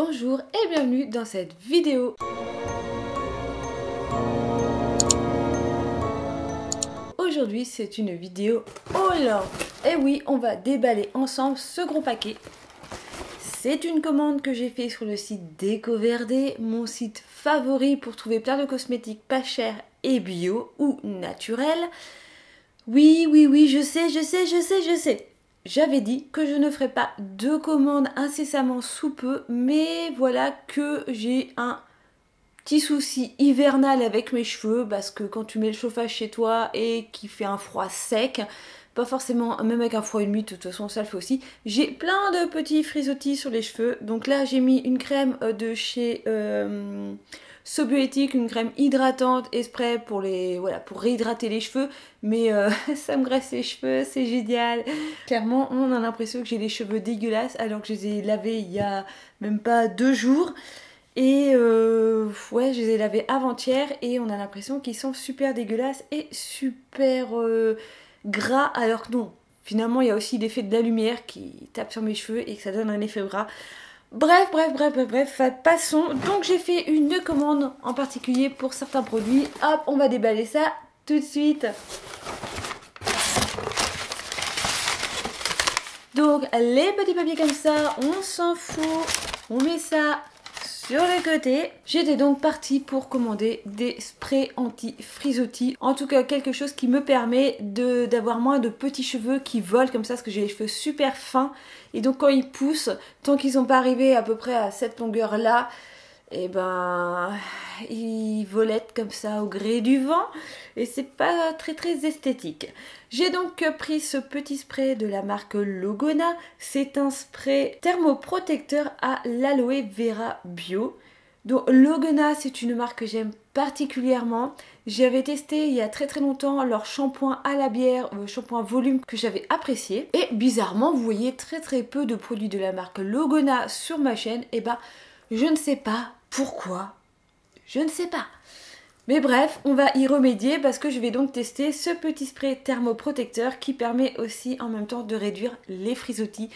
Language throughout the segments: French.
Bonjour et bienvenue dans cette vidéo. Aujourd'hui c'est une vidéo haul. Et oui, on va déballer ensemble ce gros paquet. C'est une commande que j'ai fait sur le site Décoverdé, mon site favori pour trouver plein de cosmétiques pas chers et bio ou naturels. Oui, je sais. J'avais dit que je ne ferais pas de commandes incessamment sous peu, mais voilà que j'ai un petit souci hivernal avec mes cheveux, parce que quand tu mets le chauffage chez toi et qu'il fait un froid sec, pas forcément, même avec un froid humide, de toute façon ça le fait aussi, j'ai plein de petits frisottis sur les cheveux. Donc là j'ai mis une crème de chez Sobioéthique, une crème hydratante et spray pour pour réhydrater les cheveux, mais ça me graisse les cheveux, c'est génial. Clairement on a l'impression que j'ai les cheveux dégueulasses alors que je les ai lavés il y a même pas 2 jours. Et ouais, je les ai lavés avant-hier et on a l'impression qu'ils sont super dégueulasses et super gras, alors que non. Finalement, il y a aussi l'effet de la lumière qui tape sur mes cheveux et que ça donne un effet gras. Bref, passons. Donc j'ai fait une commande en particulier pour certains produits. Hop, on va déballer ça tout de suite. Donc les petits papiers comme ça, on s'en fout. On met ça sur le côté. J'étais donc partie pour commander des sprays anti-frisottis. En tout cas, quelque chose qui me permet d'avoir moins de petits cheveux qui volent comme ça, parce que j'ai les cheveux super fins. Et donc quand ils poussent, tant qu'ils sont pas arrivés à peu près à cette longueur-là, et ben ils volettent comme ça au gré du vent. Et c'est pas très esthétique. J'ai donc pris ce petit spray de la marque Logona. C'est un spray thermoprotecteur à l'aloe vera bio. Donc Logona, c'est une marque que j'aime particulièrement. J'avais testé il y a très longtemps leur shampoing à la bière, shampoing volume que j'avais apprécié. Et bizarrement, vous voyez très peu de produits de la marque Logona sur ma chaîne. Et ben, je ne sais pas pourquoi. Je ne sais pas. Mais bref, on va y remédier parce que je vais donc tester ce petit spray thermoprotecteur qui permet aussi en même temps de réduire les frisottis.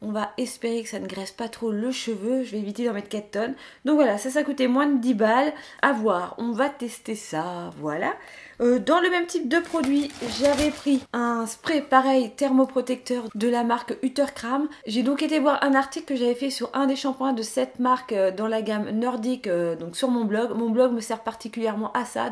On va espérer que ça ne graisse pas trop le cheveu. Je vais éviter d'en mettre 4 tonnes. Donc voilà, ça coûtait moins de 10 balles. À voir, on va tester ça. Voilà. Dans le même type de produit, j'avais pris un spray pareil thermoprotecteur de la marque Utterkram. J'ai donc été voir un article que j'avais fait sur un des shampoings de cette marque dans la gamme nordique, donc sur mon blog. Mon blog me sert particulièrement à ça,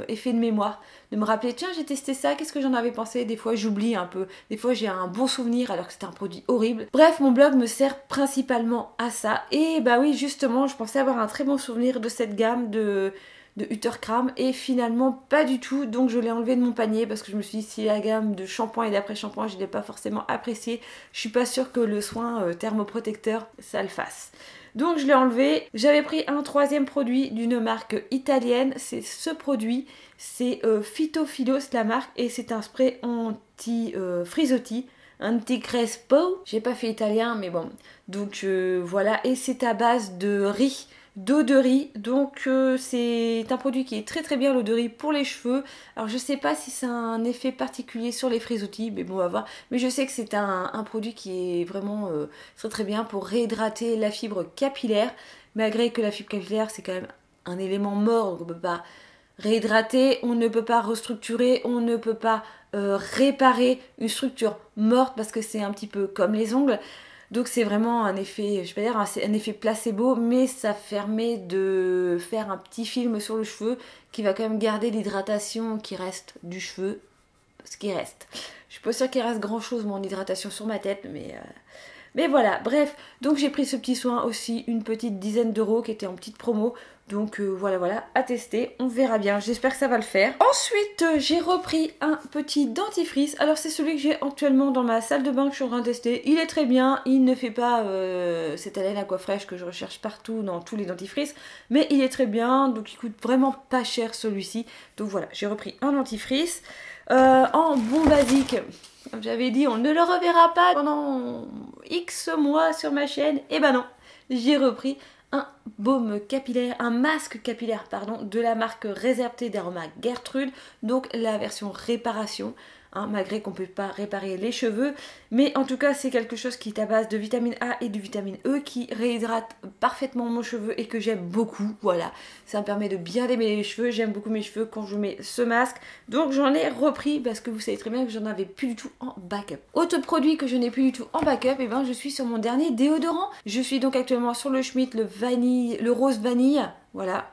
effet de mémoire, de me rappeler tiens j'ai testé ça, qu'est-ce que j'en avais pensé. Des fois j'oublie un peu, des fois j'ai un bon souvenir alors que c'était un produit horrible. Bref, mon blog me sert principalement à ça. Et bah oui, justement, je pensais avoir un très bon souvenir de cette gamme de Utterkram et finalement pas du tout, donc je l'ai enlevé de mon panier parce que je me suis dit si la gamme de shampoing et d'après-shampoing je l'ai pas forcément apprécié, je suis pas sûre que le soin thermoprotecteur ça le fasse. Donc je l'ai enlevé. J'avais pris un troisième produit d'une marque italienne, c'est ce produit, c'est Phytophilos la marque, et c'est un spray anti-frisottis, anti-crespo. J'ai pas fait italien mais bon, donc voilà, et c'est à base de riz, d'eau de riz, donc c'est un produit qui est très bien, l'eau de riz pour les cheveux. Alors je sais pas si c'est un effet particulier sur les frisottis, mais bon on va voir. Mais je sais que c'est un produit qui est vraiment très bien pour réhydrater la fibre capillaire, malgré que la fibre capillaire c'est quand même un élément mort, donc on peut pas réhydrater, on ne peut pas restructurer, on ne peut pas réparer une structure morte parce que c'est un petit peu comme les ongles. Donc c'est vraiment un effet, je vais pas dire un effet placebo, mais ça permet de faire un petit film sur le cheveu qui va quand même garder l'hydratation qui reste du cheveu, ce qui reste. Je suis pas sûre qu'il reste grand chose mon hydratation sur ma tête, mais voilà, bref. Donc j'ai pris ce petit soin aussi, une petite dizaine d'euros qui était en petite promo. Donc voilà, à tester, on verra bien, j'espère que ça va le faire. Ensuite, j'ai repris un petit dentifrice. Alors c'est celui que j'ai actuellement dans ma salle de bain que je suis en train de tester. Il est très bien, il ne fait pas cette haleine aquafresh que je recherche partout dans tous les dentifrices. Mais il est très bien, donc il coûte vraiment pas cher celui-ci. Donc voilà, j'ai repris un dentifrice. En bon basique, comme j'avais dit, on ne le reverra pas pendant X mois sur ma chaîne. Et ben non, j'ai repris un baume capillaire, un masque capillaire pardon, de la marque Réservé d'Aroma Gertrude, donc la version réparation. hein, malgré qu'on ne peut pas réparer les cheveux. Mais en tout cas, c'est quelque chose qui est à base de vitamine A et de vitamine E qui réhydrate parfaitement mon cheveu et que j'aime beaucoup. Voilà, ça me permet de bien démêler les cheveux. J'aime beaucoup mes cheveux quand je mets ce masque. Donc j'en ai repris parce que vous savez très bien que j'en avais plus du tout en backup. Autre produit que je n'ai plus du tout en backup, et ben je suis sur mon dernier déodorant. Je suis donc actuellement sur le Schmitt, le rose vanille. Voilà.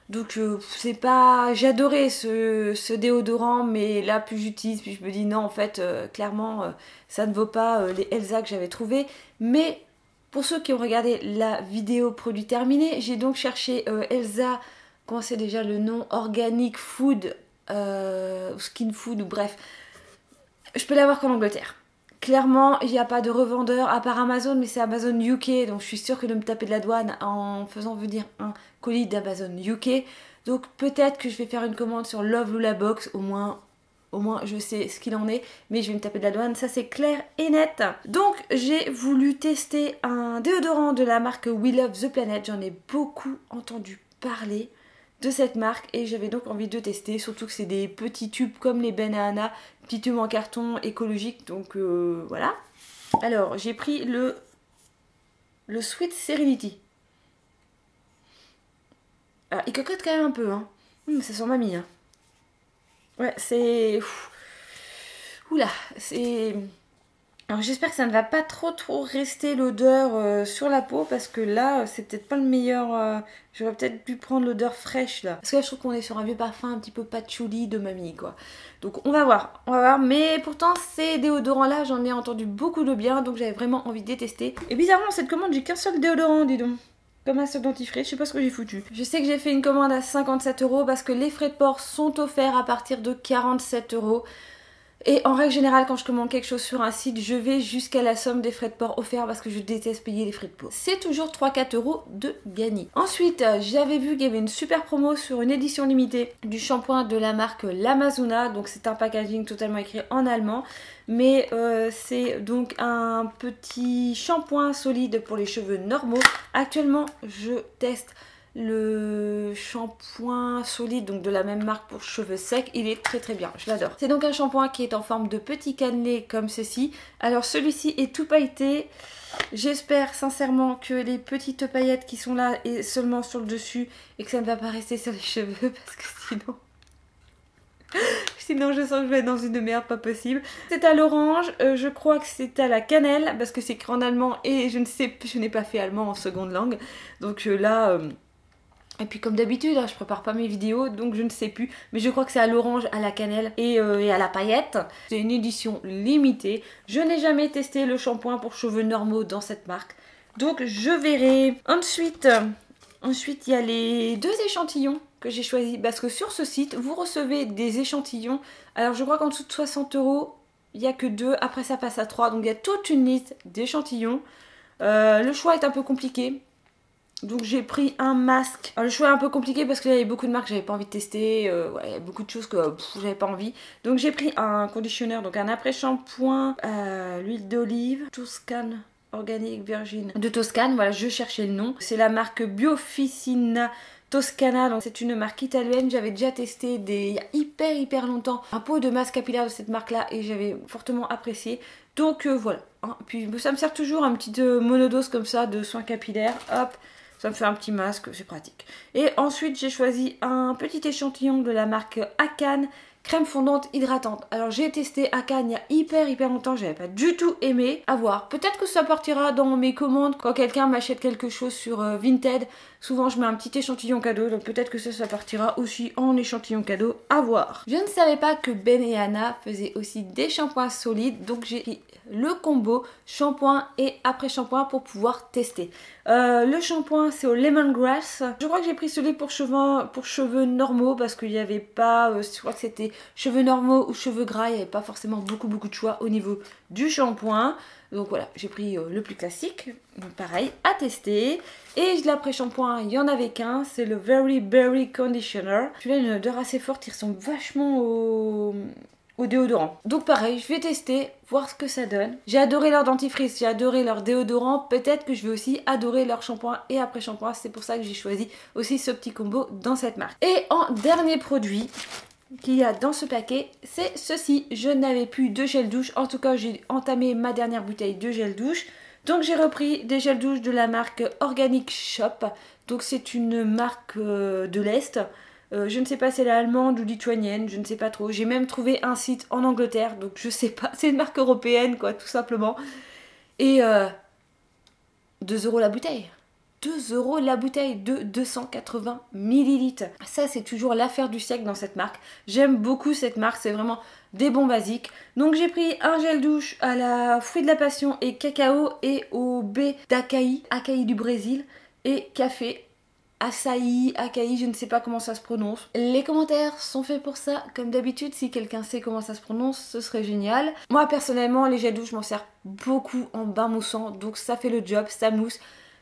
Donc c'est pas... J'ai adoré ce déodorant, mais là plus j'utilise, puis je me dis non en fait clairement ça ne vaut pas les Elsa que j'avais trouvé. Mais pour ceux qui ont regardé la vidéo produit terminé, j'ai donc cherché Elsa, comment c'est déjà le nom, Organic Food, Skin Food ou bref. Je peux l'avoir qu'en Angleterre. Clairement, il n'y a pas de revendeur à part Amazon, mais c'est Amazon UK, donc je suis sûre que de me taper de la douane en faisant venir un colis d'Amazon UK. Donc peut-être que je vais faire une commande sur Love Lula Box, au moins je sais ce qu'il en est, mais je vais me taper de la douane, ça c'est clair et net. Donc j'ai voulu tester un déodorant de la marque We Love the Planet, j'en ai beaucoup entendu parler de cette marque et j'avais donc envie de tester, surtout que c'est des petits tubes comme les Benahana, petits tubes en carton écologique, donc voilà. Alors j'ai pris le Sweet Serenity. Alors il cocotte quand même un peu, hein. Ça sent mamie, hein. Ouais, c'est... Oula, c'est... Alors j'espère que ça ne va pas trop rester l'odeur sur la peau parce que là c'est peut-être pas le meilleur, j'aurais peut-être pu prendre l'odeur fraîche là. Parce que là je trouve qu'on est sur un vieux parfum un petit peu patchouli de mamie quoi. Donc on va voir, mais pourtant ces déodorants là j'en ai entendu beaucoup de bien donc j'avais vraiment envie de les tester. Et bizarrement cette commande j'ai qu'un seul déodorant dis donc. Comme un seul dentifrice, je sais pas ce que j'ai foutu. Je sais que j'ai fait une commande à 57 € parce que les frais de port sont offerts à partir de 47 €. Et en règle générale, quand je commande quelque chose sur un site, je vais jusqu'à la somme des frais de port offerts parce que je déteste payer les frais de port. C'est toujours 3-4 € de gagné. Ensuite, j'avais vu qu'il y avait une super promo sur une édition limitée du shampoing de la marque l'Amazona. Donc c'est un packaging totalement écrit en allemand. Mais c'est donc un petit shampoing solide pour les cheveux normaux. Actuellement, je teste le shampoing solide donc de la même marque pour cheveux secs, il est très bien, je l'adore. C'est donc un shampoing qui est en forme de petit cannelé comme ceci. Alors celui-ci est tout pailleté. J'espère sincèrement que les petites paillettes qui sont là et seulement sur le dessus et que ça ne va pas rester sur les cheveux parce que sinon je sens que je vais être dans une merde pas possible. C'est à l'orange, je crois que c'est à la cannelle parce que c'est écrit en allemand et je n'ai pas fait allemand en seconde langue. Donc là... Et puis comme d'habitude, hein, je prépare pas mes vidéos, donc je ne sais plus. Mais je crois que c'est à l'orange, à la cannelle et à la paillette. C'est une édition limitée. Je n'ai jamais testé le shampoing pour cheveux normaux dans cette marque. Donc je verrai. Ensuite, il y a les 2 échantillons que j'ai choisis. Parce que sur ce site, vous recevez des échantillons. Alors je crois qu'en dessous de 60 €, il n'y a que 2. Après ça passe à 3. Donc il y a toute une liste d'échantillons. Le choix est un peu compliqué. Donc j'ai pris un masque. Alors, le choix est un peu compliqué parce qu'il y avait beaucoup de marques que j'avais pas envie de tester. Ouais, il y a beaucoup de choses que j'avais pas envie. Donc j'ai pris un conditionneur, donc un après-shampoing, l'huile d'olive, Toscane Organic Virgin de Toscane. Voilà, je cherchais le nom. C'est la marque Biofficina Toscana, donc c'est une marque italienne. J'avais déjà testé il y a hyper longtemps un pot de masque capillaire de cette marque là et j'avais fortement apprécié. Donc voilà, hein. Puis ça me sert toujours un petit monodose comme ça de soins capillaires. Hop, ça me fait un petit masque, c'est pratique. Et ensuite j'ai choisi un petit échantillon de la marque Akan, crème fondante hydratante. Alors j'ai testé Akan il y a hyper longtemps, j'avais pas du tout aimé. À voir, peut-être que ça partira dans mes commandes quand quelqu'un m'achète quelque chose sur Vinted. Souvent je mets un petit échantillon cadeau, donc peut-être que ça partira aussi en échantillon cadeau, à voir. Je ne savais pas que Benahana faisait aussi des shampoings solides, donc j'ai pris le combo shampoing et après shampoing pour pouvoir tester. Le shampoing c'est au lemongrass. Je crois que j'ai pris celui pour cheveux normaux parce qu'il n'y avait pas, je crois que c'était cheveux normaux ou cheveux gras, il n'y avait pas forcément beaucoup de choix au niveau du shampoing. Donc voilà, j'ai pris le plus classique, donc pareil, à tester. Et l'après-shampoing, il n'y en avait qu'un, c'est le Very Berry Conditioner. Celui-là, il a une odeur assez forte, il ressemble vachement au déodorant. Donc pareil, je vais tester, voir ce que ça donne. J'ai adoré leur dentifrice, j'ai adoré leur déodorant. Peut-être que je vais aussi adorer leur shampoing et après-shampoing. C'est pour ça que j'ai choisi aussi ce petit combo dans cette marque. Et en dernier produit, qu'il y a dans ce paquet, c'est ceci. Je n'avais plus de gel douche, en tout cas j'ai entamé ma dernière bouteille de gel douche. Donc j'ai repris des gels douche de la marque Organic Shop. Donc c'est une marque de l'Est. Je ne sais pas si elle est allemande ou lituanienne, je ne sais pas trop. J'ai même trouvé un site en Angleterre, donc je sais pas. C'est une marque européenne quoi, tout simplement. Et 2 € la bouteille. 2 € la bouteille de 280 millilitres. Ça, c'est toujours l'affaire du siècle dans cette marque. J'aime beaucoup cette marque, c'est vraiment des bons basiques. Donc j'ai pris un gel douche à la fruit de la passion et cacao et au baie d'Acaï, Acaï du Brésil, et café. Açaï, Acaï, je ne sais pas comment ça se prononce. Les commentaires sont faits pour ça, comme d'habitude. Si quelqu'un sait comment ça se prononce, ce serait génial. Moi, personnellement, les gels douche, je m'en sers beaucoup en bain moussant, donc ça fait le job, ça mousse.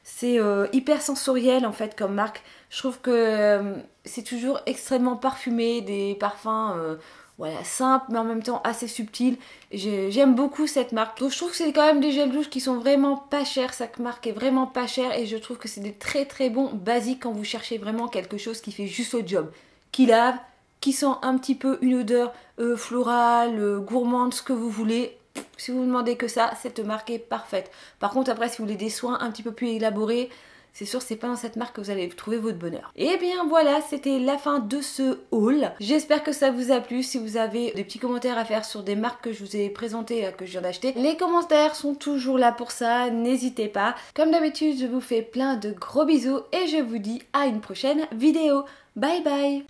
C'est hyper sensoriel en fait comme marque. Je trouve que c'est toujours extrêmement parfumé, des parfums voilà, simples mais en même temps assez subtils. J'aime beaucoup cette marque. Donc je trouve que c'est quand même des gels douche qui sont vraiment pas chers. Cette marque est vraiment pas chère et je trouve que c'est des très très bons basiques quand vous cherchez vraiment quelque chose qui fait juste le job. Qui lave, qui sent un petit peu une odeur florale, gourmande, ce que vous voulez. Si vous ne demandez que ça, cette marque est parfaite. Par contre, après, si vous voulez des soins un petit peu plus élaborés, c'est sûr, c'est pas dans cette marque que vous allez trouver votre bonheur. Et bien voilà, c'était la fin de ce haul. J'espère que ça vous a plu. Si vous avez des petits commentaires à faire sur des marques que je vous ai présentées, que je viens d'acheter, les commentaires sont toujours là pour ça, n'hésitez pas. Comme d'habitude, je vous fais plein de gros bisous et je vous dis à une prochaine vidéo. Bye bye!